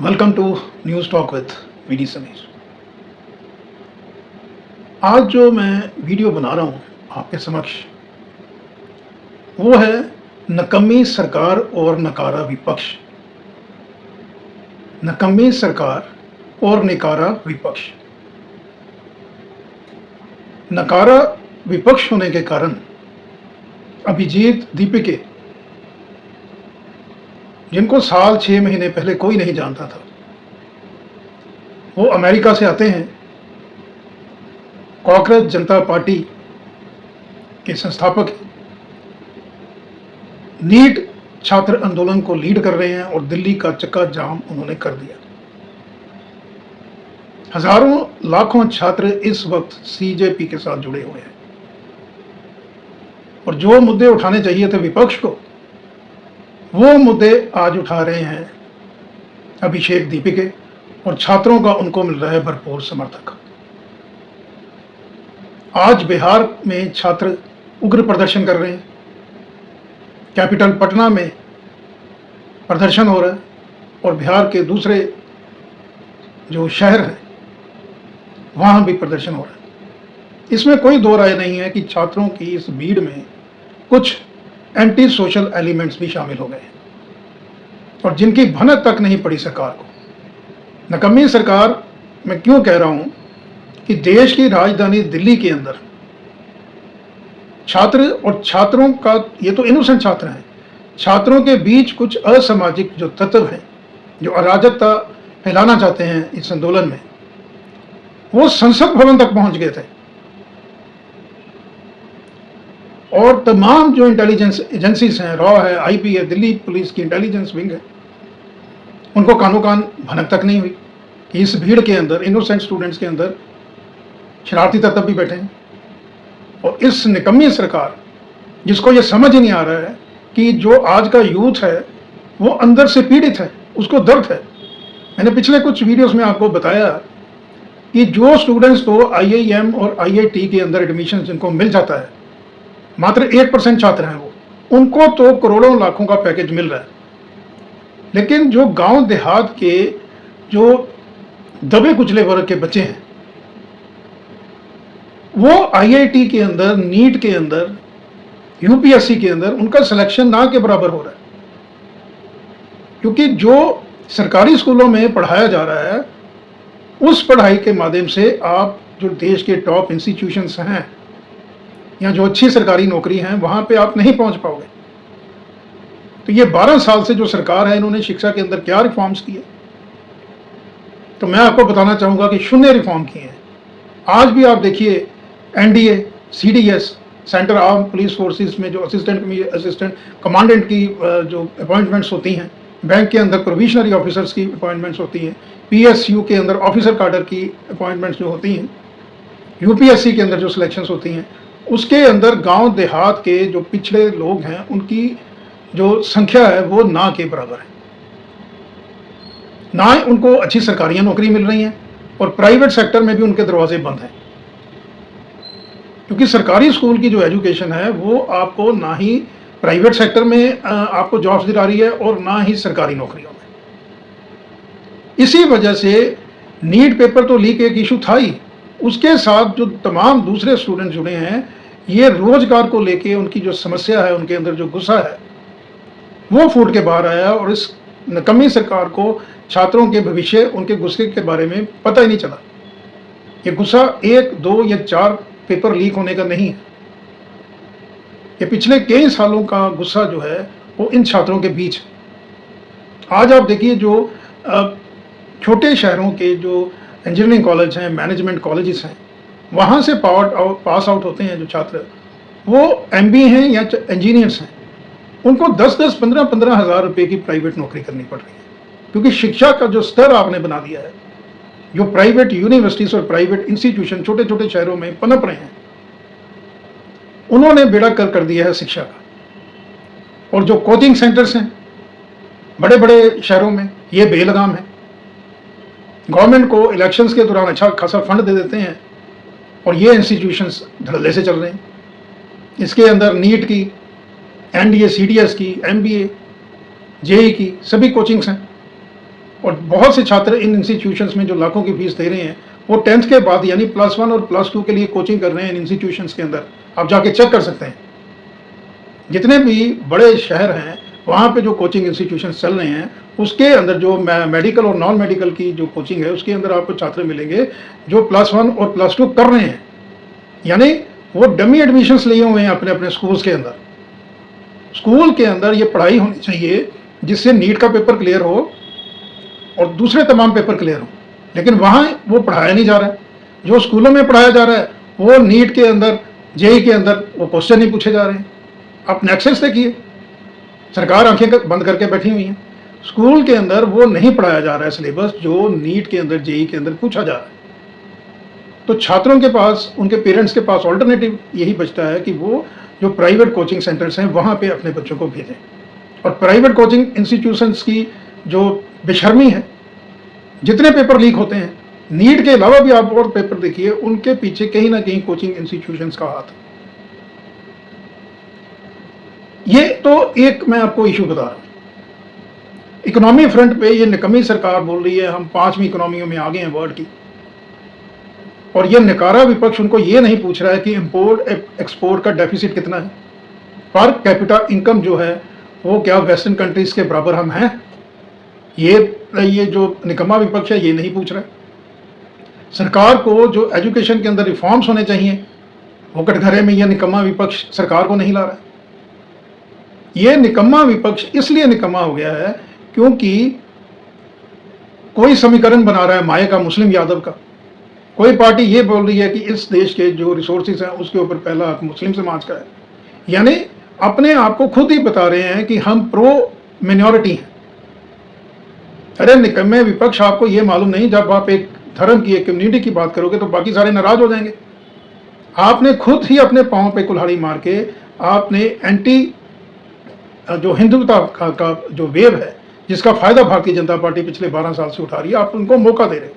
Welcome to news talk with VD Sameer. आज जो मैं वीडियो बना रहा हूँ आपके समक्ष, वो है नकम्मी सरकार और नकारा विपक्ष। नकम्मी सरकार और नकारा विपक्ष। नकारा विपक्ष होने के कारण अभिजीत दीपिके, जिनको साल 6 महीने पहले कोई नहीं जानता था, वो अमेरिका से आते हैं। कॉकरोच जनता पार्टी के संस्थापक हैं। नीट छात्र आंदोलन को लीड कर रहे हैं और दिल्ली का चक्का जाम उन्होंने कर दिया। हजारों लाखों छात्र इस वक्त सीजेपी के साथ जुड़े हुए हैं और जो मुद्दे उठाने चाहिए थे विपक्ष को, वो मुद्दे आज उठा रहे हैं अभिषेक दीपिके, और छात्रों का उनको मिल रहा है भरपूर समर्थक। आज बिहार में छात्र उग्र प्रदर्शन कर रहे हैं। कैपिटल पटना में प्रदर्शन हो रहा है और बिहार के दूसरे जो शहर हैं वहाँ भी प्रदर्शन हो रहा है। इसमें कोई दो राय नहीं है कि छात्रों की इस भीड़ में कुछ एंटी सोशल एलिमेंट्स भी शामिल हो गए हैं और जिनकी भनक तक नहीं पड़ी सरकार को। नकम्मी सरकार मैं क्यों कह रहा हूँ कि देश की राजधानी दिल्ली के अंदर छात्र और छात्रों का, ये तो इनोसेंट छात्र हैं, छात्रों के बीच कुछ असामाजिक जो तत्व हैं जो अराजकता फैलाना चाहते हैं इस आंदोलन में, वो संसद भवन तक पहुंच गए थे और तमाम जो इंटेलिजेंस एजेंसीज हैं, रॉ है, आईबी है, दिल्ली पुलिस की इंटेलिजेंस विंग है, उनको कानों कान भनक तक नहीं हुई कि इस भीड़ के अंदर, इनोसेंट स्टूडेंट्स के अंदर शरारती तत्व भी बैठे हैं। और इस निकम्मी सरकार, जिसको ये समझ ही नहीं आ रहा है कि जो आज का यूथ है वो अंदर से पीड़ित है, उसको दर्द है। मैंने पिछले कुछ वीडियोस में आपको बताया कि जो स्टूडेंट्स तो आईआईएम और आईआईटी के अंदर एडमिशन जिनको मिल जाता है, मात्र 1% छात्र हैं वो, उनको तो करोड़ों लाखों का पैकेज मिल रहा है। लेकिन जो गांव देहात के जो दबे कुचले वर्ग के बच्चे हैं, वो आईआईटी के अंदर, नीट के अंदर, यूपीएससी के अंदर उनका सिलेक्शन ना के बराबर हो रहा है। क्योंकि जो सरकारी स्कूलों में पढ़ाया जा रहा है, उस पढ़ाई के माध्यम से आप जो देश के टॉप इंस्टीट्यूशंस हैं या जो अच्छी सरकारी नौकरी हैं, वहां पे आप नहीं पहुंच पाओगे। तो ये 12 साल से जो सरकार है, इन्होंने शिक्षा के अंदर क्या रिफॉर्म्स किए, तो मैं आपको बताना चाहूंगा कि शून्य रिफॉर्म किए हैं। आज भी आप देखिए NDA, CDS, central arm police forces में जो असिस्टेंट कमांडेंट की जो अपॉइंटमेंट्स होती हैं, बैंक के अंदर प्रोविजनरी ऑफिसर्स की अपॉइंटमेंट्स होती हैं, पीएसयू के अंदर ऑफिसर कार्डर की अपॉइंटमेंट्स जो होती हैं, यूपीएससी के अंदर जो सिलेक्शंस होती हैं, उसके अंदर गांव देहात के जो पिछड़े लोग हैं उनकी जो संख्या है वो ना के बराबर है। ना उनको अच्छी सरकारी नौकरी मिल रही हैं और प्राइवेट सेक्टर में भी उनके दरवाजे बंद हैं। क्योंकि सरकारी स्कूल की जो एजुकेशन है वो आपको ना ही प्राइवेट सेक्टर में आपको जॉब्स दिला रही है और ना ही सरकारी नौकरियों में। इसी वजह से नीट पेपर तो लीक एक इशू था ही, उसके साथ जो तमाम दूसरे स्टूडेंट जुड़े हैं, ये रोजगार को लेके उनकी जो समस्या है, उनके अंदर जो गुस्सा है, वो फूट के बाहर आया। और इस नकम्मी सरकार को छात्रों के भविष्य, उनके गुस्से के बारे में पता ही नहीं चला। ये गुस्सा 1, 2 या 4 पेपर लीक होने का नहीं है, ये पिछले कई सालों का गुस्सा जो है वो इन छात्रों के बीच। आज आप देखिए जो छोटे शहरों के जो इंजीनियरिंग कॉलेज हैं, मैनेजमेंट कॉलेजेस हैं, वहाँ से पास आउट होते हैं जो छात्र, वो एमबी हैं या इंजीनियर्स हैं, उनको 10-10, 15-15 हज़ार रुपये की प्राइवेट नौकरी करनी पड़ रही है। क्योंकि शिक्षा का जो स्तर आपने बना दिया है, जो प्राइवेट यूनिवर्सिटीज और प्राइवेट इंस्टीट्यूशन छोटे छोटे शहरों में पनप रहे हैं, उन्होंने बेड़ा कर दिया है शिक्षा का। और जो कोचिंग सेंटर्स हैं बड़े बड़े शहरों में, ये बेलगाम है। गवर्नमेंट को इलेक्शंस के दौरान अच्छा खासा फंड दे देते हैं और ये इंस्टीट्यूशंस धड़ल्ले से चल रहे हैं। इसके अंदर नीट की, एनडीए, सीडीएस की, एमबीए, जेई की सभी कोचिंग्स हैं और बहुत से छात्र इन इंस्टीट्यूशंस में जो लाखों की फीस दे रहे हैं वो 10th के बाद यानी +1 और +2 के लिए कोचिंग कर रहे हैं इन इंस्टीट्यूशंस के अंदर। आप जाके चेक कर सकते हैं, जितने भी बड़े शहर हैं वहाँ पे जो कोचिंग इंस्टीट्यूशंस चल रहे हैं उसके अंदर जो मेडिकल और नॉन मेडिकल की जो कोचिंग है उसके अंदर आपको छात्र मिलेंगे जो +1 और +2 कर रहे हैं, यानी वो डमी एडमिशन्स लिए हुए हैं अपने अपने स्कूल्स के अंदर। स्कूल के अंदर ये पढ़ाई होनी चाहिए जिससे नीट का पेपर क्लियर हो और दूसरे तमाम पेपर क्लियर हो, लेकिन वहाँ वो पढ़ाया नहीं जा रहा है। जो स्कूलों में पढ़ाया जा रहा है वो नीट के अंदर, जेई के अंदर वो क्वेश्चन नहीं पूछे जा रहे हैं। आप नेक्सस देखिए, सरकार आंखें बंद करके बैठी हुई है। स्कूल के अंदर वो नहीं पढ़ाया जा रहा है सिलेबस जो नीट के अंदर, जेई के अंदर पूछा जा रहा है। तो छात्रों के पास, उनके पेरेंट्स के पास ऑल्टरनेटिव यही बचता है कि वो जो प्राइवेट कोचिंग सेंटर्स हैं वहाँ पे अपने बच्चों को भेजें। और प्राइवेट कोचिंग इंस्टीट्यूशंस की जो बेशर्मी है, जितने पेपर लीक होते हैं, नीट के अलावा भी आप और पेपर देखिए, उनके पीछे कहीं ना कहीं कोचिंग इंस्टीट्यूशंस का हाथ है। ये तो एक मैं आपको इशू बता रहा हूँ। इकोनॉमी फ्रंट पे ये निकम्मी सरकार बोल रही है हम 5वीं इकोनॉमियों में आगे हैं वर्ल्ड की, और ये नकारा विपक्ष उनको ये नहीं पूछ रहा है कि इंपोर्ट एक्सपोर्ट का डेफिसिट कितना है, पर कैपिटा इनकम जो है वो क्या वेस्टर्न कंट्रीज के बराबर हम हैं। ये जो निकम्मा विपक्ष है ये नहीं पूछ रहा है। सरकार को जो एजुकेशन के अंदर रिफॉर्म्स होने चाहिए वो कटघरे में ये निकम्मा विपक्ष सरकार को नहीं ला रहा है। ये निकम्मा विपक्ष इसलिए निकम्मा हो गया है क्योंकि कोई समीकरण बना रहा है माए का, मुस्लिम यादव का। कोई पार्टी ये बोल रही है कि इस देश के जो रिसोर्सेज हैं उसके ऊपर पहला हक मुस्लिम समाज का है, यानी अपने आप को खुद ही बता रहे हैं कि हम प्रो मिनॉरिटी हैं। अरे निकम्मे विपक्ष, आपको ये मालूम नहीं जब आप एक धर्म की, एक कम्युनिटी की बात करोगे तो बाकी सारे नाराज हो जाएंगे। आपने खुद ही अपने पांव पे कुल्हाड़ी मार के आपने एंटी जो हिंदुत्व का जो वेव है जिसका फायदा भारतीय जनता पार्टी पिछले 12 साल से उठा रही है, आप उनको मौका दे रहे हो।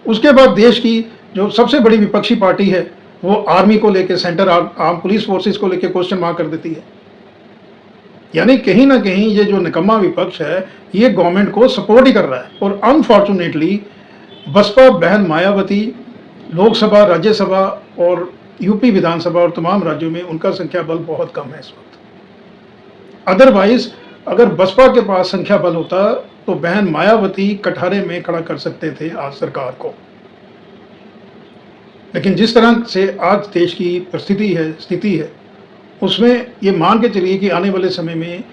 उसके बाद देश की जो सबसे बड़ी विपक्षी पार्टी है वो आर्मी को लेकर, सेंटर आर्म पुलिस फोर्सेस को लेकर क्वेश्चन मार्क कर देती है। यानी कहीं ना कहीं ये जो निकम्मा विपक्ष है ये गवर्नमेंट को सपोर्ट ही कर रहा है। और अनफॉर्चुनेटली बसपा बहन मायावती लोकसभा, राज्यसभा और यूपी विधानसभा और तमाम राज्यों में उनका संख्या बल बहुत कम है इस वक्त। अदरवाइज अगर बसपा के पास संख्या बल होता तो बहन मायावती कटहरे में खड़ा कर सकते थे आज सरकार को। लेकिन जिस तरह से आज देश की स्थिति है उसमें ये मान के चलिए कि आने वाले समय में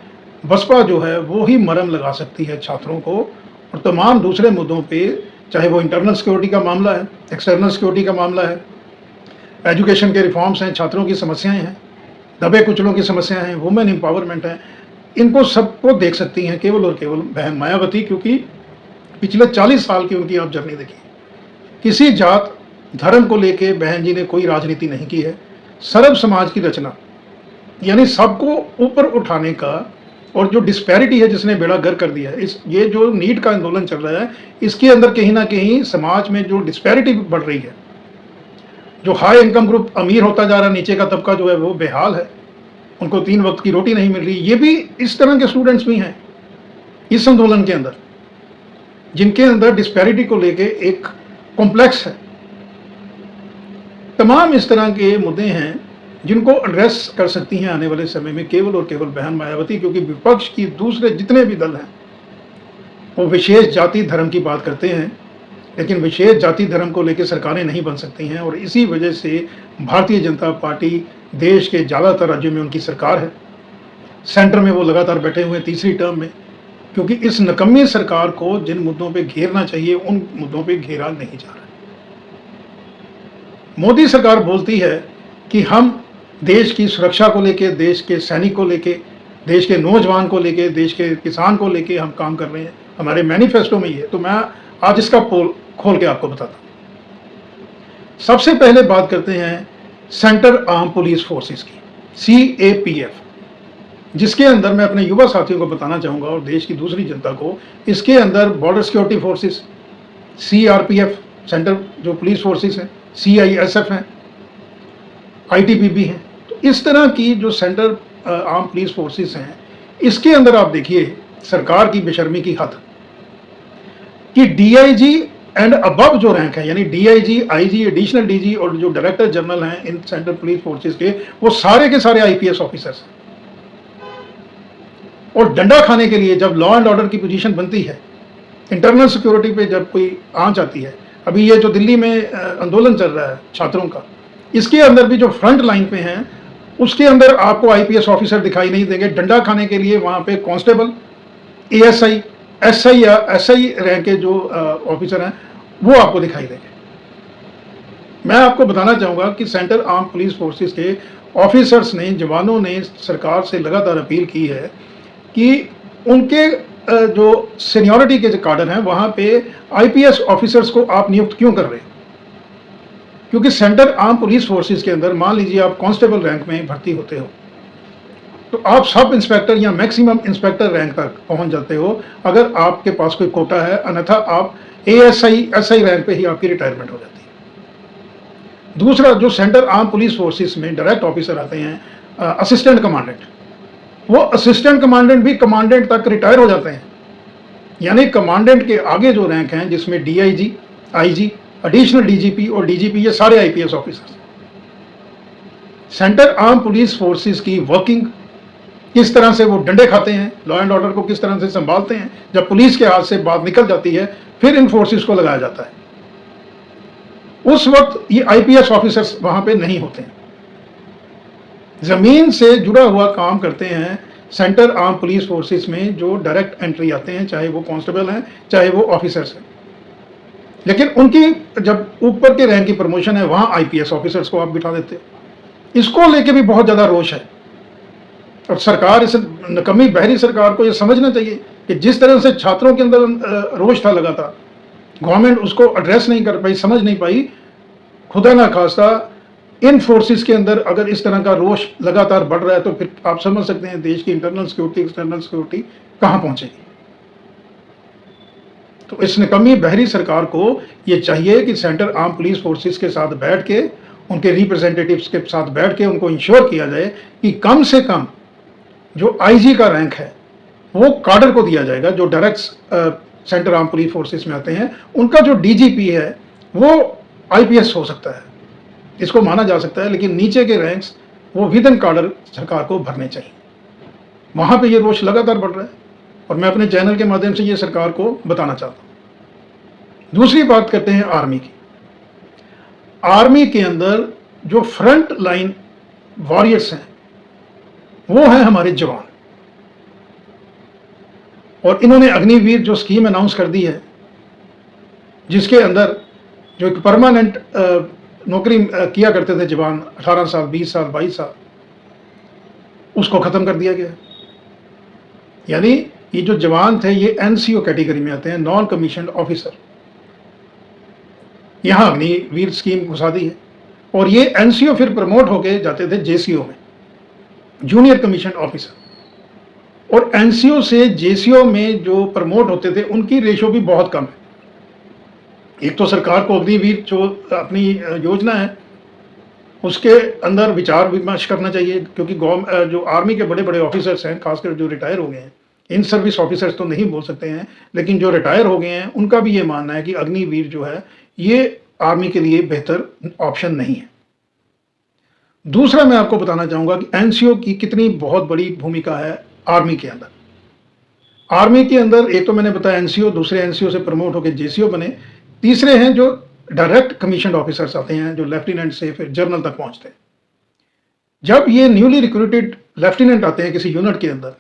बसपा जो है वो ही मरहम लगा सकती है छात्रों को और तमाम दूसरे मुद्दों पे, चाहे वो इंटरनल सिक्योरिटी का मामला है, एक्सटर्नल सिक्योरिटी का मामला है, एजुकेशन के रिफॉर्म्स हैं, छात्रों की समस्याएं हैं, दबे कुचलों की समस्याएं हैं, वुमेन एम्पावरमेंट है, इनको सबको देख सकती हैं केवल और केवल बहन मायावती, क्योंकि पिछले 40 साल की उनकी आप जर्नी देखिए। किसी जात धर्म को लेके बहन जी ने कोई राजनीति नहीं की है। सर्व समाज की रचना, यानी सबको ऊपर उठाने का, और जो डिस्पैरिटी है जिसने बेड़ा गर्क कर दिया है, ये जो नीट का आंदोलन चल रहा है इसके अंदर कहीं ना कहीं समाज में जो डिस्पैरिटी बढ़ रही है, जो हाई इनकम ग्रुप अमीर होता जा रहा है, नीचे का तबका जो है वो बेहाल है, उनको 3 वक्त की रोटी नहीं मिल रही। ये भी इस तरह के स्टूडेंट्स भी हैं इस आंदोलन के अंदर, जिनके अंदर डिस्पैरिटी को लेके एक कॉम्प्लेक्स है। तमाम इस तरह के मुद्दे हैं जिनको एड्रेस कर सकती हैं आने वाले समय में केवल और केवल बहन मायावती, क्योंकि विपक्ष की दूसरे जितने भी दल हैं वो विशेष जाति धर्म की बात करते हैं, लेकिन विशेष जाति धर्म को लेकर सरकारें नहीं बन सकती हैं। और इसी वजह से भारतीय जनता पार्टी देश के ज़्यादातर राज्यों में उनकी सरकार है, सेंटर में वो लगातार बैठे हुए हैं तीसरी टर्म में, क्योंकि इस नकम्मी सरकार को जिन मुद्दों पे घेरना चाहिए उन मुद्दों पे घेरा नहीं जा रहा है। मोदी सरकार बोलती है कि हम देश की सुरक्षा को लेके, देश के सैनिक को लेके, देश के नौजवान को लेके, देश के किसान को लेके हम काम कर रहे हैं, हमारे मैनिफेस्टो में ही है। तो मैं आज इसका पोल खोल के आपको बताता हूँ। सबसे पहले बात करते हैं सेंटर आर्म पुलिस फोर्सेस की, CAPF, जिसके अंदर मैं अपने युवा साथियों को बताना चाहूँगा और देश की दूसरी जनता को, इसके अंदर border security forces, CRPF centre जो पुलिस फोर्सेस हैं, CISF हैं, ITBP हैं। तो इस तरह की जो सेंटर आर्म पुलिस फोर्सेस हैं, इसके अंदर आप देखिए सरकार की बेशर्मी की हद कि डीआईजी एंड अबव जो रैंक है, यानी डीआईजी, आईजी, एडिशनल डीजी और जो डायरेक्टर जनरल हैं इन सेंट्रल पुलिस फोर्सेस के, वो सारे के सारे आईपीएस ऑफिसर्स हैं। और डंडा खाने के लिए जब लॉ एंड ऑर्डर की पोजीशन बनती है, इंटरनल सिक्योरिटी पे जब कोई आंच आती है, अभी ये जो दिल्ली में आंदोलन चल रहा है छात्रों का, इसके अंदर भी जो फ्रंट लाइन पे हैं उसके अंदर आपको आईपीएस ऑफिसर दिखाई नहीं देंगे। डंडा खाने के लिए वहाँ पे कांस्टेबल, एएसआई, एसआई या एसआई रैंक के जो ऑफिसर हैं वो आपको दिखाई देंगे। मैं आपको बताना चाहूँगा कि सेंट्रल आर्म पुलिस फोर्सेस के ऑफिसर्स ने, जवानों ने सरकार से लगातार अपील की है कि उनके जो सीनियरिटी के जो काडर हैं वहाँ पे आईपीएस ऑफिसर्स को आप नियुक्त क्यों कर रहे हैं? क्योंकि सेंट्रल आर्म पुलिस फोर्सेस के अंदर मान लीजिए आप कांस्टेबल रैंक में भर्ती होते हो तो आप सब इंस्पेक्टर या मैक्सिमम इंस्पेक्टर रैंक तक पहुंच जाते हो अगर आपके पास कोई कोटा है, अन्यथा आप एएसआई, एसआई रैंक पे ही आपकी रिटायरमेंट हो जाती है। दूसरा, जो सेंट्रल आर्म पुलिस फोर्सेस में डायरेक्ट ऑफिसर आते हैं असिस्टेंट कमांडेंट, वो असिस्टेंट कमांडेंट भी कमांडेंट तक रिटायर हो जाते हैं। यानी कमांडेंट के आगे जो रैंक हैं जिसमें डीआईजी, आईजी, एडिशनल डीजीपी और डीजीपी, ये सारे IPS officers. Central arm police forces की वर्किंग, किस तरह से वो डंडे खाते हैं, लॉ एंड ऑर्डर को किस तरह से संभालते हैं, जब पुलिस के हाथ से बात निकल जाती है फिर इन फोर्सेस को लगाया जाता है। उस वक्त ये आईपीएस ऑफिसर्स वहां पे नहीं होते हैं। जमीन से जुड़ा हुआ काम करते हैं सेंट्रल आर्म पुलिस फोर्सेस में जो डायरेक्ट एंट्री आते हैं, चाहे वो कांस्टेबल हैं चाहे वो ऑफिसर्स हैं। लेकिन उनकी जब ऊपर के रैंक की प्रमोशन है वहां आईपीएस ऑफिसर्स को आप बिठा देते हैं। इसको लेके भी बहुत ज्यादा रोष है और सरकार, इस नकमी बहरी सरकार को ये समझना चाहिए कि जिस तरह से छात्रों के अंदर रोष था लगातार, गवर्नमेंट उसको एड्रेस नहीं कर पाई, समझ नहीं पाई। खुदा ना खास्ता इन फोर्सेस के अंदर अगर इस तरह का रोष लगातार बढ़ रहा है तो फिर आप समझ सकते हैं देश की इंटरनल सिक्योरिटी, एक्सटर्नल सिक्योरिटी कहां पहुंचेगी। तो इस निकम्मी बहरी सरकार को ये चाहिए कि सेंट्रल आर्म पुलिस फोर्सेस के साथ बैठ के, उनके रिप्रेजेंटेटिव्स के साथ बैठ के उनको इंश्योर किया जाए कि कम से कम जो आईजी का रैंक है वो काडर को दिया जाएगा, जो direct central arm police forces में आते हैं। उनका जो डीजीपी है वो आईपीएस हो सकता है, इसको माना जा सकता है, लेकिन नीचे के रैंक्स वो विद इन काडर सरकार को भरने चाहिए। वहां पे ये रोष लगातार बढ़ रहा है और मैं अपने चैनल के माध्यम से ये सरकार को बताना चाहता हूं। दूसरी बात करते हैं आर्मी की। आर्मी के अंदर जो फ्रंट लाइन वॉरियर्स हैं वो हैं हमारे जवान, और इन्होंने अग्निवीर जो स्कीम अनाउंस कर दी है, जिसके अंदर जो एक परमानेंट नौकरी किया करते थे जवान 18 साल, 20 साल, 22 साल, उसको खत्म कर दिया गया। यानी ये जो जवान थे ये एनसीओ कैटेगरी में आते हैं, नॉन कमीशन ऑफिसर। यहां अग्निवीर स्कीम घुसा दी है और ये एनसीओ फिर प्रमोट होके जाते थे जेसीओ में, जूनियर कमीशन ऑफिसर। और एनसीओ से जेसीओ में जो प्रमोट होते थे उनकी रेशो भी बहुत कम है। एक तो सरकार को अग्निवीर जो अपनी योजना है उसके अंदर विचार विमर्श करना चाहिए, क्योंकि जो आर्मी के बड़े बड़े ऑफिसर्स हैं, खासकर जो रिटायर हो गए हैं, इन सर्विस ऑफिसर्स तो नहीं बोल सकते हैं, लेकिन जो रिटायर हो गए हैं उनका भी ये मानना है कि अग्निवीर जो है ये आर्मी के लिए बेहतर ऑप्शन नहीं है। दूसरा, मैं आपको बताना चाहूंगा कि एनसीओ की कितनी बहुत बड़ी भूमिका है आर्मी के अंदर। आर्मी के अंदर एक तो मैंने बताया एनसीओ, दूसरे एनसीओ से प्रमोट होकर जेसीओ बने, तीसरे हैं जो डायरेक्ट कमीशन ऑफिसर्स आते हैं जो लेफ्टिनेंट से फिर जनरल तक पहुंचते हैं। जब ये न्यूली रिक्रूटेड लेफ्टिनेंट आते हैं किसी यूनिट के अंदर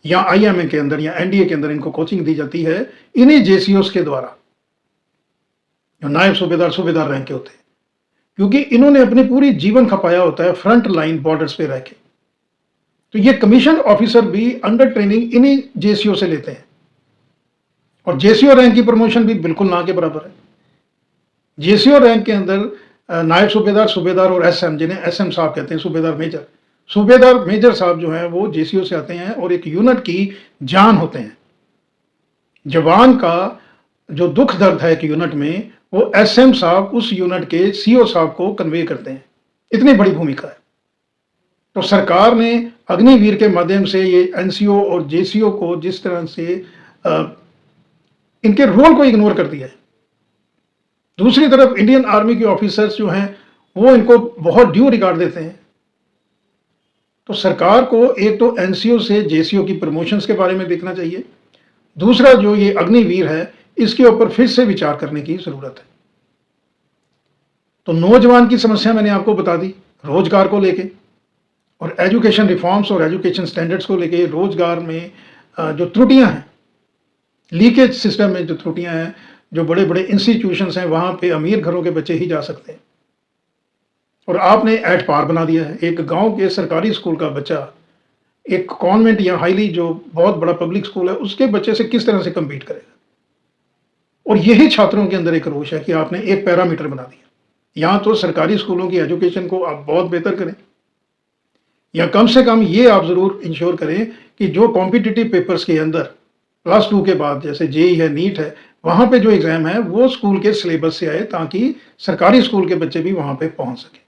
या आईएमए के अंदर या एनडीए के अंदर, इनको कोचिंग दी जाती है इन्हीं जेसीओस के द्वारा, जो नायब सूबेदार, सूबेदार रैंक के होते हैं, क्योंकि इन्होंने अपनी पूरी जीवन खपाया होता है फ्रंट लाइन बॉर्डर्स पे रह के। तो ये कमीशन ऑफिसर भी अंडर ट्रेनिंग इन्हीं जेसीओ से लेते हैं और जेसीओ रैंक की प्रमोशन भी बिल्कुल ना के बराबर है। जेसीओ रैंक के अंदर नायब सूबेदार, सूबेदार और एसएम, जिन्हें एसएम साहब कहते हैं, सूबेदार मेजर, सूबेदार मेजर साहब जो हैं वो जेसीओ से आते हैं और एक यूनिट की जान होते हैं। जवान का जो दुख दर्द है एक यूनिट में, वो एसएम साहब उस यूनिट के सीओ साहब को कन्वे करते हैं। इतनी बड़ी भूमिका है। तो सरकार ने अग्निवीर के माध्यम से ये एनसीओ और जेसीओ को जिस तरह से इनके रोल को इग्नोर कर दिया है। दूसरी तरफ इंडियन आर्मी के ऑफिसर्स जो हैं वो इनको बहुत ड्यू रिगार्ड देते हैं। तो सरकार को एक तो एनसीओ से जेसीओ की प्रमोशंस के बारे में देखना चाहिए, दूसरा जो ये अग्निवीर है इसके ऊपर फिर से विचार करने की जरूरत है। तो नौजवान की समस्या मैंने आपको बता दी, रोजगार को लेके और एजुकेशन रिफॉर्म्स और एजुकेशन स्टैंडर्ड्स को लेके रोजगार में जो त्रुटियां हैं, लीकेज सिस्टम में जो त्रुटियां हैं, जो बड़े बड़े इंस्टीट्यूशंस हैं वहां पे अमीर घरों के बच्चे ही जा सकते हैं और आपने एट पार बना दिया है। एक गांव के सरकारी स्कूल का बच्चा एक कॉन्वेंट या हाईली जो बहुत बड़ा पब्लिक स्कूल है उसके बच्चे से किस तरह से कम्पीट करेगा। और यही छात्रों के अंदर एक रोष है कि आपने एक पैरामीटर बना दिया। यहाँ तो सरकारी स्कूलों की एजुकेशन को आप बहुत बेहतर करें, या कम से कम ये आप ज़रूर इंश्योर करें कि जो कॉम्पिटिटिव पेपर्स के अंदर +2 के बाद जैसे जेई है, नीट है, वहाँ पे जो एग्ज़ाम है वो स्कूल के सिलेबस से आए ताकि सरकारी स्कूल के बच्चे भी वहाँ पे पहुँच सकें।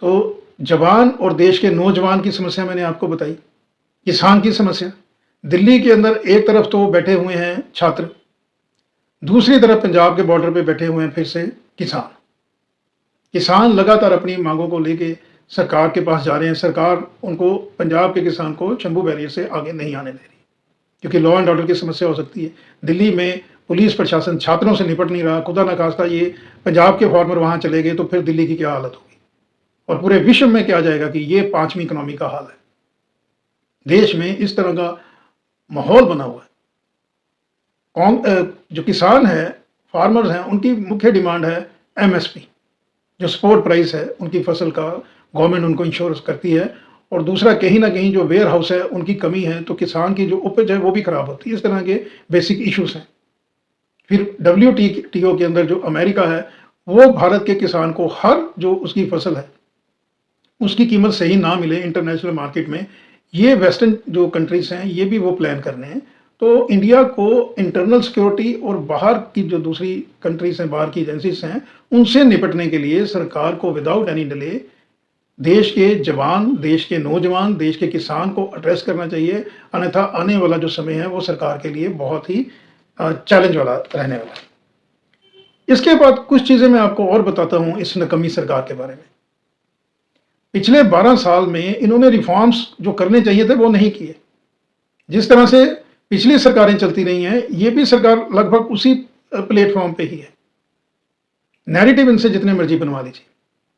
तो जवान और देश के नौजवान की समस्या मैंने आपको बताई, किसान की समस्या। दिल्ली के अंदर एक तरफ तो बैठे हुए हैं छात्र, दूसरी तरफ पंजाब के बॉर्डर पे बैठे हुए हैं फिर से किसान लगातार अपनी मांगों को लेके सरकार के पास जा रहे हैं। सरकार उनको, पंजाब के किसान को शंभू बैरियर से आगे नहीं आने दे रही क्योंकि लॉ एंड ऑर्डर की समस्या हो सकती है। दिल्ली में पुलिस प्रशासन छात्रों से निपट नहीं रहा। खुदा न खास्ता ये पंजाब के फार्मर वहाँ चले गए तो फिर दिल्ली की क्या हालत होगी और पूरे विश्व में क्या जाएगा कि ये 5वीं इकोनॉमी का हाल है। देश में इस तरह का माहौल बना हुआ है। जो किसान है, फार्मर्स हैं, उनकी मुख्य डिमांड है एमएसपी, जो सपोर्ट प्राइस है उनकी फसल का, गवर्नमेंट उनको इंश्योरेंस करती है। और दूसरा कहीं ना कहीं जो वेयर हाउस है उनकी कमी है तो किसान की जो उपज है वो भी खराब होती है। इस तरह के बेसिक इश्यूज हैं। फिर WTO के अंदर जो अमेरिका है वो भारत के किसान को हर जो उसकी फसल है उसकी कीमत सही ना मिले इंटरनेशनल मार्केट में, ये वेस्टर्न जो कंट्रीज हैं ये भी वो प्लान कर रहे हैं। तो इंडिया को इंटरनल सिक्योरिटी और बाहर की जो दूसरी कंट्रीज हैं, बाहर की एजेंसीज हैं, उनसे निपटने के लिए सरकार को विदाउट एनी डिले देश के जवान, देश के नौजवान, देश के किसान को एड्रेस करना चाहिए। अन्यथा आने वाला जो समय है वो सरकार के लिए बहुत ही चैलेंज वाला रहने वाला है। इसके बाद कुछ चीज़ें मैं आपको और बताता हूँ इस नकमी सरकार के बारे में। पिछले 12 साल में इन्होंने रिफॉर्म्स जो करने चाहिए थे वो नहीं किए। जिस तरह से पिछली सरकारें चलती रही हैं ये भी सरकार लगभग उसी प्लेटफॉर्म पे ही है। नैरेटिव इनसे जितने मर्जी बनवा लीजिए।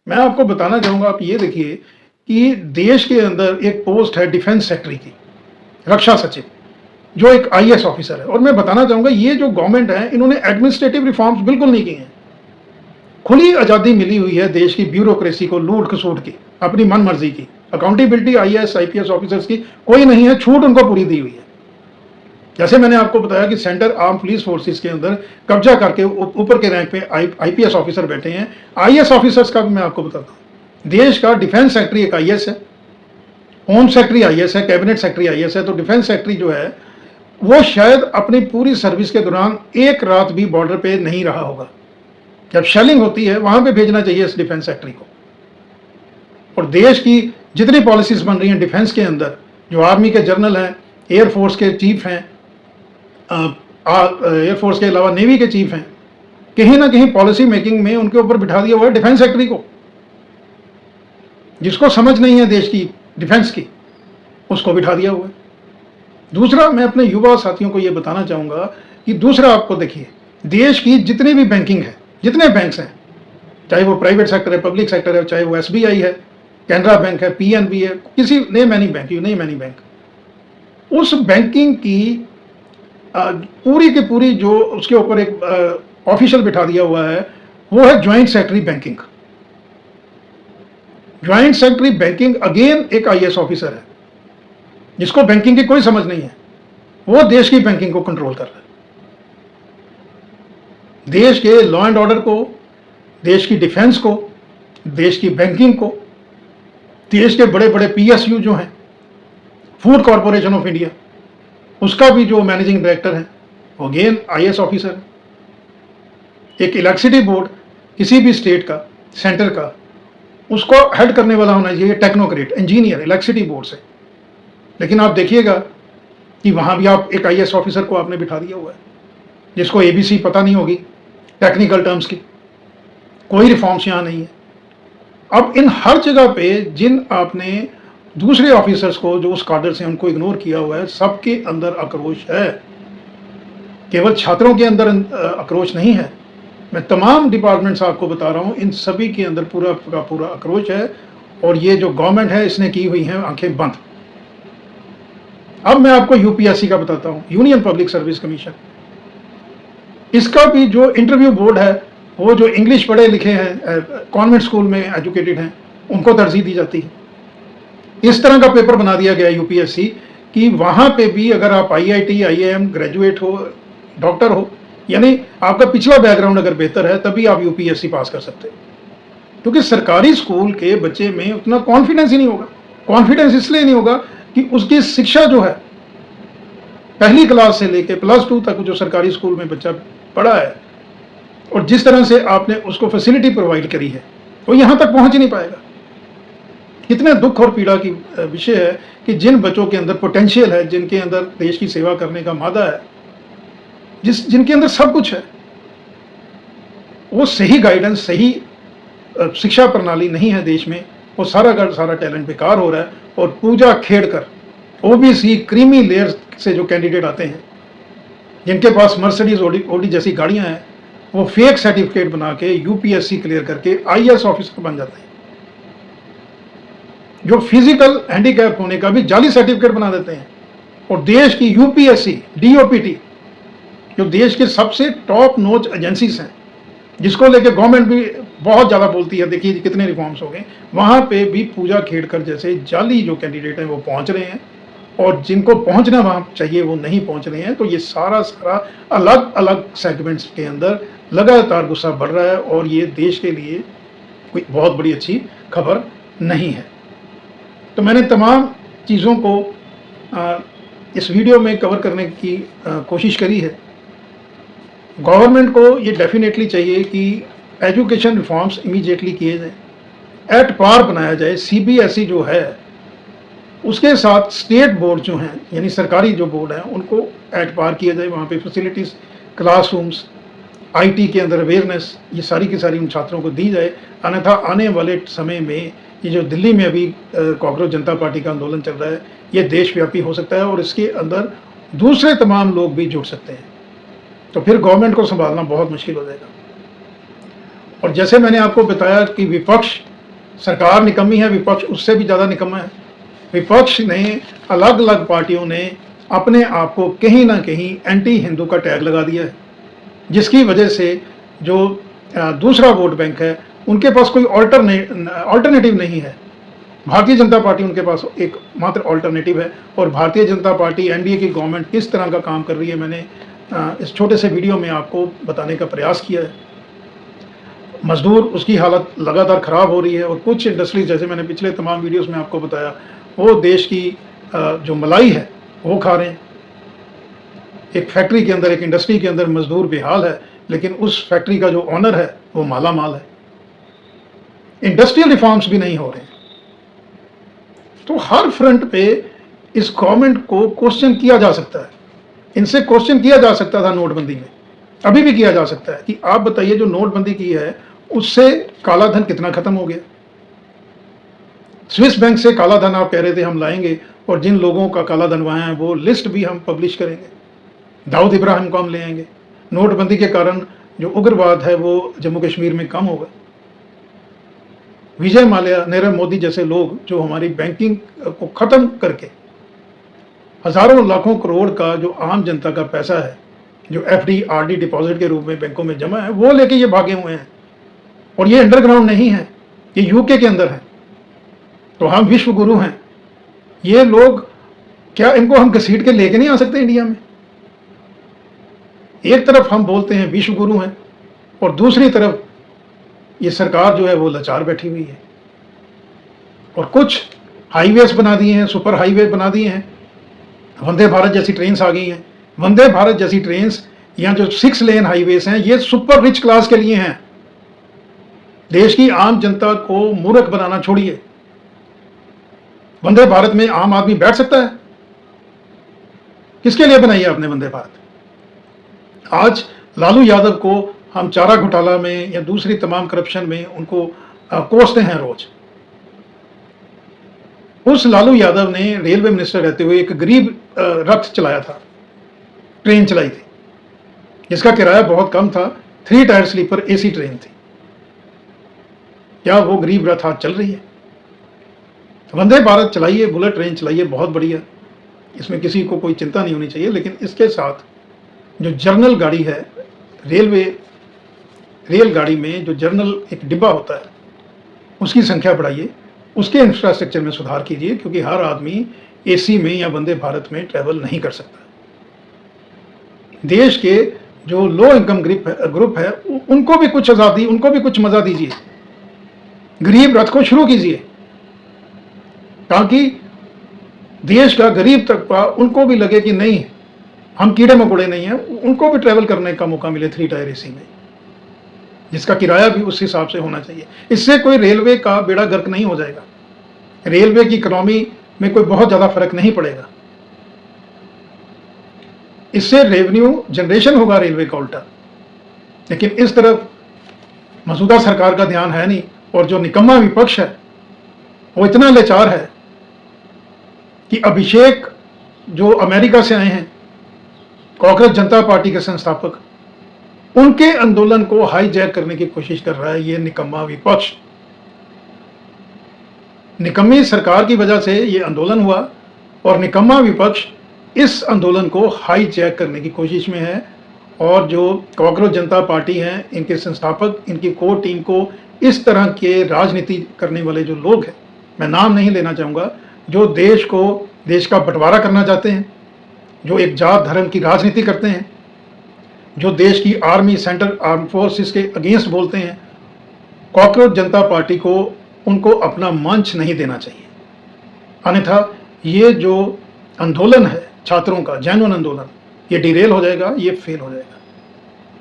मैं आपको बताना चाहूँगा, आप ये देखिए कि देश के अंदर एक पोस्ट है डिफेंस सेक्रेटरी की, रक्षा सचिव, जो एक IAS ऑफिसर है। और मैं बताना चाहूँगा ये जो गवर्नमेंट है इन्होंने एडमिनिस्ट्रेटिव रिफॉर्म्स बिल्कुल नहीं किए हैं। खुली आज़ादी मिली हुई है देश की ब्यूरोक्रेसी को लूट खसूट की, अपनी मन मर्जी की। अकाउंटेबिलिटी IAS IPS ऑफिसर्स की कोई नहीं है, छूट उनको पूरी दी हुई है। जैसे मैंने आपको बताया कि सेंटर आर्म पुलिस फोर्सेस के अंदर कब्जा करके ऊपर के रैंक पे IPS ऑफिसर बैठे हैं। IAS ऑफिसर्स का भी मैं आपको बताता हूँ। देश का डिफेंस सेक्रेटरी एक IAS है, होम सेक्रेटरी IAS है, कैबिनेट सेक्रेटरी IAS है। तो डिफेंस सेक्रेटरी जो है वो शायद अपनी पूरी सर्विस के दौरान एक रात भी बॉर्डर पे नहीं रहा होगा। जब शेलिंग होती है वहां पे भेजना चाहिए इस डिफेंस सेक्रेटरी को। और देश की जितनी पॉलिसीज बन रही हैं डिफेंस के अंदर, जो आर्मी के जनरल हैं, एयरफोर्स के चीफ हैं, एयरफोर्स के अलावा नेवी के चीफ हैं, कहीं ना कहीं पॉलिसी मेकिंग में उनके ऊपर बिठा दिया हुआ है डिफेंस सेक्रेटरी को। जिसको समझ नहीं है देश की डिफेंस की, उसको बिठा दिया हुआ है। दूसरा, मैं अपने युवा साथियों को यह बताना चाहूंगा कि दूसरा आपको देखिए, देश की जितनी भी बैंकिंग है, जितने बैंक्स हैं, चाहे वो प्राइवेट सेक्टर है, पब्लिक सेक्टर है, चाहे वो SBI है, कैनरा बैंक है, PNB है, किसी name any bank, you name any bank, उस बैंकिंग की पूरी की पूरी जो उसके ऊपर एक ऑफिशियल बिठा दिया हुआ है वो है joint secretary banking. Joint secretary banking again एक IAS ऑफिसर है जिसको बैंकिंग की कोई समझ नहीं है। वो देश की बैंकिंग को कंट्रोल कर रहा है। देश के लॉ एंड ऑर्डर को, देश की डिफेंस को, देश की बैंकिंग को, देश के बड़े बड़े PSU जो हैं, फूड कॉरपोरेशन ऑफ इंडिया, उसका भी जो मैनेजिंग डायरेक्टर है वो अगेन IAS ऑफिसर है। एक इलेक्ट्रिसिटी बोर्ड किसी भी स्टेट का, सेंटर का, उसको हेड करने वाला होना चाहिए टेक्नोक्रेट, इंजीनियर, इलेक्ट्रिसिटी बोर्ड से। लेकिन आप देखिएगा कि वहाँ भी आप एक IAS ऑफिसर को आपने बिठा दिया हुआ है जिसको ABC पता नहीं होगी टेक्निकल टर्म्स की। कोई रिफॉर्म्स यहाँ नहीं है। अब इन हर जगह पे जिन आपने दूसरे ऑफिसर्स को जो उस काडर से उनको इग्नोर किया हुआ है, सबके अंदर आक्रोश है। केवल छात्रों के अंदर आक्रोश नहीं है, मैं तमाम डिपार्टमेंट्स आपको बता रहा हूँ, इन सभी के अंदर पूरा का पूरा आक्रोश है। और ये जो गवर्नमेंट है इसने की हुई है आंखें बंद। अब मैं आपको UPSC का बताता हूँ, यूनियन पब्लिक सर्विस कमीशन। इसका भी जो इंटरव्यू बोर्ड है वो जो इंग्लिश पढ़े लिखे हैं, कॉन्वेंट स्कूल में एजुकेटेड हैं, उनको तरजीह दी जाती है। इस तरह का पेपर बना दिया गया UPSC कि वहाँ पे भी अगर आप IIT IIM ग्रेजुएट हो, डॉक्टर हो, यानी आपका पिछला बैकग्राउंड अगर बेहतर है तभी आप UPSC पास कर सकते हैं। क्योंकि सरकारी स्कूल के बच्चे में उतना कॉन्फिडेंस ही नहीं होगा। कॉन्फिडेंस इसलिए नहीं होगा कि उसकी शिक्षा जो है पहली क्लास से लेकर +2 तक जो सरकारी स्कूल में बच्चा पढ़ा है और जिस तरह से आपने उसको फैसिलिटी प्रोवाइड करी है वो यहाँ तक पहुँच ही नहीं पाएगा। कितने दुख और पीड़ा की विषय है कि जिन बच्चों के अंदर पोटेंशियल है, जिनके अंदर देश की सेवा करने का मादा है, जिनके अंदर सब कुछ है, वो सही गाइडेंस, सही शिक्षा प्रणाली नहीं है देश में, वो सारा का सारा टैलेंट बेकार हो रहा है। और पूजा खेड़ कर OBC क्रीमी लेयर से जो कैंडिडेट आते हैं, जिनके पास मर्सिडीज ओडी जैसी गाड़ियां हैं, वो फेक सर्टिफिकेट बना के UPSC क्लियर करके IAS ऑफिसर बन जाते हैं। जो फिजिकल हैंडीकैप होने का भी जाली सर्टिफिकेट बना देते हैं। और देश की UPSC DOPT जो देश के सबसे टॉप नोच एजेंसीज हैं, जिसको लेके गवर्नमेंट भी बहुत ज़्यादा बोलती है, देखिए कितने रिफॉर्म्स हो गए, वहाँ पे भी पूजा खेड़कर जैसे जाली जो कैंडिडेट हैं वो पहुँच रहे हैं और जिनको पहुँचना वहाँ चाहिए वो नहीं पहुँच रहे हैं। तो ये सारा अलग अलग सेगमेंट्स के अंदर लगातार गुस्सा बढ़ रहा है और ये देश के लिए कोई बहुत बड़ी अच्छी खबर नहीं है। तो मैंने तमाम चीज़ों को इस वीडियो में कवर करने की कोशिश करी है। गवर्नमेंट को ये डेफिनेटली चाहिए कि एजुकेशन रिफॉर्म्स इमीडिएटली किए जाए, एट पार बनाया जाए। CBSE जो है उसके साथ स्टेट बोर्ड जो हैं, यानी सरकारी जो बोर्ड हैं, उनको एट पार किया जाए। वहाँ पे फैसिलिटीज़, क्लासरूम्स, IT के अंदर अवेयरनेस, ये सारी की सारी उन छात्रों को दी जाए। अन्यथा आने वाले समय में ये जो दिल्ली में अभी कॉकरोच जनता पार्टी का आंदोलन चल रहा है, ये देशव्यापी हो सकता है और इसके अंदर दूसरे तमाम लोग भी जुड़ सकते हैं। तो फिर गवर्नमेंट को संभालना बहुत मुश्किल हो जाएगा। और जैसे मैंने आपको बताया कि विपक्ष, सरकार निकम्मी है, विपक्ष उससे भी ज़्यादा निकम्मा है। विपक्ष ने, अलग अलग पार्टियों ने अपने आप को कहीं ना कहीं एंटी हिंदू का टैग लगा दिया है, जिसकी वजह से जो दूसरा वोट बैंक है उनके पास कोई ऑल्टरनेटिव नहीं है। भारतीय जनता पार्टी उनके पास एक मात्र ऑल्टरनेटिव है। और भारतीय जनता पार्टी, NDA की गवर्नमेंट किस तरह का काम कर रही है, मैंने इस छोटे से वीडियो में आपको बताने का प्रयास किया है। मजदूर, उसकी हालत लगातार ख़राब हो रही है और कुछ इंडस्ट्रीज, जैसे मैंने पिछले तमाम वीडियोस में आपको बताया, वो देश की जो मलाई है वो खा रहे हैं। एक फैक्ट्री के अंदर, एक इंडस्ट्री के अंदर मजदूर बेहाल है, लेकिन उस फैक्ट्री का जो ऑनर है वो माला माल है। इंडस्ट्रियल रिफॉर्म्स भी नहीं हो रहे हैं। तो हर फ्रंट पे इस गवर्नमेंट को क्वेश्चन किया जा सकता है। इनसे क्वेश्चन किया जा सकता था नोटबंदी में, अभी भी किया जा सकता है कि आप बताइए जो नोटबंदी की है उससे काला धन कितना खत्म हो गया। स्विस बैंक से काला धन आप कह रहे थे हम लाएंगे, और जिन लोगों का काला धन वहाँ है वो लिस्ट भी हम पब्लिश करेंगे। दाऊद इब्राहिम को हम ले आएंगे। नोटबंदी के कारण जो उग्रवाद है वो जम्मू कश्मीर में कम होगा। विजय माल्या, नीरव मोदी जैसे लोग जो हमारी बैंकिंग को ख़त्म करके हज़ारों लाखों करोड़ का जो आम जनता का पैसा है, जो FD RD डिपॉजिट के रूप में बैंकों में जमा है, वो लेके ये भागे हुए हैं। और ये अंडरग्राउंड नहीं है, ये UK के अंदर है। तो हम विश्व गुरु हैं। ये लोग क्या, इनको हम घसीट के लेके नहीं आ सकते इंडिया में? एक तरफ हम बोलते हैं विश्व गुरु हैं और दूसरी तरफ ये सरकार जो है वो लाचार बैठी हुई है। और कुछ हाईवेज बना दिए हैं, सुपर हाईवे बना दिए हैं, वंदे भारत जैसी ट्रेन्स आ गई हैं। वंदे भारत जैसी ट्रेन्स या जो 6 लेन हाईवेज हैं, ये सुपर रिच क्लास के लिए हैं। देश की आम जनता को मूर्ख बनाना छोड़िए। वंदे भारत में आम आदमी बैठ सकता है? किसके लिए बनाई है आपने वंदे भारत? आज लालू यादव को हम चारा घोटाला में या दूसरी तमाम करप्शन में उनको कोसते हैं रोज। उस लालू यादव ने रेलवे मिनिस्टर रहते हुए एक गरीब रथ चलाया था, ट्रेन चलाई थी, जिसका किराया बहुत कम था, 3 टायर स्लीपर एसी ट्रेन थी। क्या वो गरीब रथ आज चल रही है? वंदे भारत चलाइए, बुलेट ट्रेन चलाइए, बहुत बढ़िया, इसमें किसी को कोई चिंता नहीं होनी चाहिए। लेकिन इसके साथ जो जर्नल गाड़ी है, रेलगाड़ी में जो जर्नल एक डिब्बा होता है, उसकी संख्या बढ़ाइए, उसके इंफ्रास्ट्रक्चर में सुधार कीजिए, क्योंकि हर आदमी एसी में या वंदे भारत में ट्रैवल नहीं कर सकता। देश के जो लो इनकम ग्रुप है उनको भी कुछ आज़ादी, उनको भी कुछ मज़ा दीजिए। गरीब रथ को शुरू कीजिए, ताकि देश का गरीब तबका उनको भी लगे कि नहीं, हम कीड़े मकोड़े नहीं हैं, उनको भी ट्रैवल करने का मौका मिले 3 टायर एसी में, जिसका किराया भी उस हिसाब से होना चाहिए। इससे कोई रेलवे का बेड़ा गर्क नहीं हो जाएगा, रेलवे की इकोनॉमी में कोई बहुत ज़्यादा फर्क नहीं पड़ेगा। इससे रेवेन्यू जनरेशन होगा रेलवे का उल्टा। लेकिन इस तरफ मौजूदा सरकार का ध्यान है नहीं, और जो निकम्मा विपक्ष है वो इतना लाचार है कि अभिषेक जो अमेरिका से आए हैं, कांग्रेस जनता पार्टी के संस्थापक, उनके आंदोलन को हाईजैक करने की कोशिश कर रहा है ये निकम्मा विपक्ष। निकम्मी सरकार की वजह से ये आंदोलन हुआ, और निकम्मा विपक्ष इस आंदोलन को हाईजैक करने की कोशिश में है। और जो कांग्रेस जनता पार्टी हैं, इनके संस्थापक, इनकी कोर टीम को इस तरह के राजनीति करने वाले जो लोग हैं, मैं नाम नहीं लेना चाहूँगा, जो देश का बंटवारा करना चाहते हैं, जो एक जात धर्म की राजनीति करते हैं, जो देश की आर्मी, सेंट्रल आर्म फोर्सेस के अगेंस्ट बोलते हैं, कांग्रेस जनता पार्टी को उनको अपना मंच नहीं देना चाहिए। अन्यथा ये जो आंदोलन है छात्रों का, जेन्युइन आंदोलन, ये डिरेल हो जाएगा, ये फेल हो जाएगा।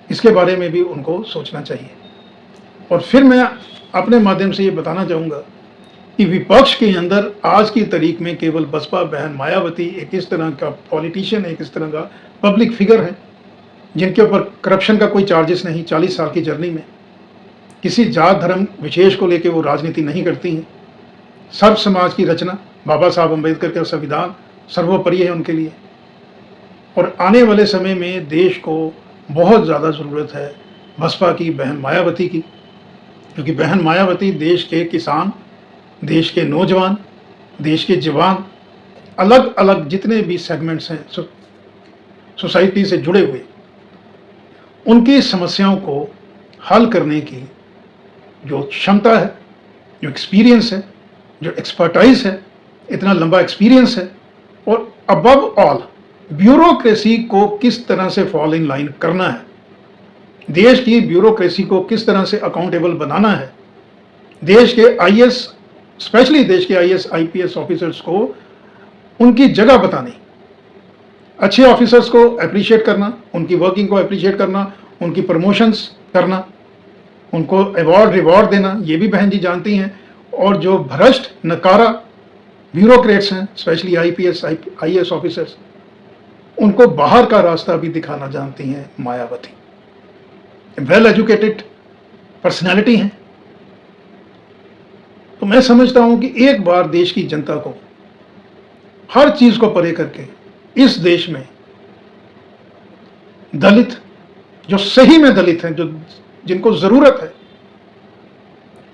इसके बारे में भी उनको सोचना चाहिए। और फिर मैं अपने माध्यम से ये बताना चाहूँगा कि विपक्ष के अंदर आज की तारीख में केवल बसपा बहन मायावती एक इस तरह का पॉलिटिशियन, एक इस तरह का पब्लिक फिगर है, जिनके ऊपर करप्शन का कोई चार्जेस नहीं। 40 साल की जर्नी में किसी जात धर्म विशेष को लेकर वो राजनीति नहीं करती हैं। सर्व समाज की रचना, बाबा साहब अम्बेडकर का संविधान सर्वोपरि है उनके लिए। और आने वाले समय में देश को बहुत ज़्यादा ज़रूरत है बसपा की, बहन मायावती की, क्योंकि बहन मायावती देश के किसान, देश के नौजवान, देश के जवान, अलग अलग जितने भी सेगमेंट्स हैं सोसाइटी से जुड़े हुए, उनकी समस्याओं को हल करने की जो क्षमता है, जो एक्सपीरियंस है, जो एक्सपर्टाइज है, इतना लंबा एक्सपीरियंस है, और अबव ऑल ब्यूरोक्रेसी को किस तरह से फॉल इन लाइन करना है, देश की ब्यूरोक्रेसी को किस तरह से अकाउंटेबल बनाना है, देश के आईएएस, स्पेशली देश के आईएएस आईपीएस ऑफिसर्स को उनकी जगह बतानी, अच्छे ऑफिसर्स को अप्रिशिएट करना, उनकी वर्किंग को अप्रिशिएट करना, उनकी प्रमोशंस करना, उनको अवार्ड रिवॉर्ड देना, ये भी बहन जी जानती हैं। और जो भ्रष्ट नकारा ब्यूरोक्रेट्स हैं, स्पेशली आईपीएस आईएएस ऑफिसर्स, उनको बाहर का रास्ता भी दिखाना जानती हैं मायावती। वेल एजुकेटेड पर्सनैलिटी हैं। तो मैं समझता हूं कि एक बार देश की जनता को हर चीज को परे करके इस देश में दलित, जो सही में दलित हैं, जो जिनको जरूरत है,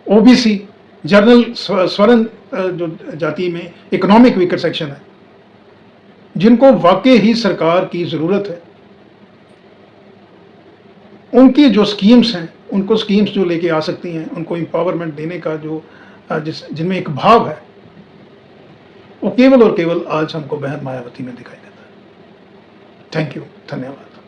ओबीसी, जनरल स्वर्ण जो जाति में इकोनॉमिक वीकर सेक्शन है, जिनको वाकई ही सरकार की जरूरत है, उनकी जो स्कीम्स हैं, उनको स्कीम्स जो लेके आ सकती हैं, उनको एम्पावरमेंट देने का जो जिनमें एक भाव है, वो केवल और केवल आज हमको बहन मायावती में दिखाई देता है। थैंक यू, धन्यवाद।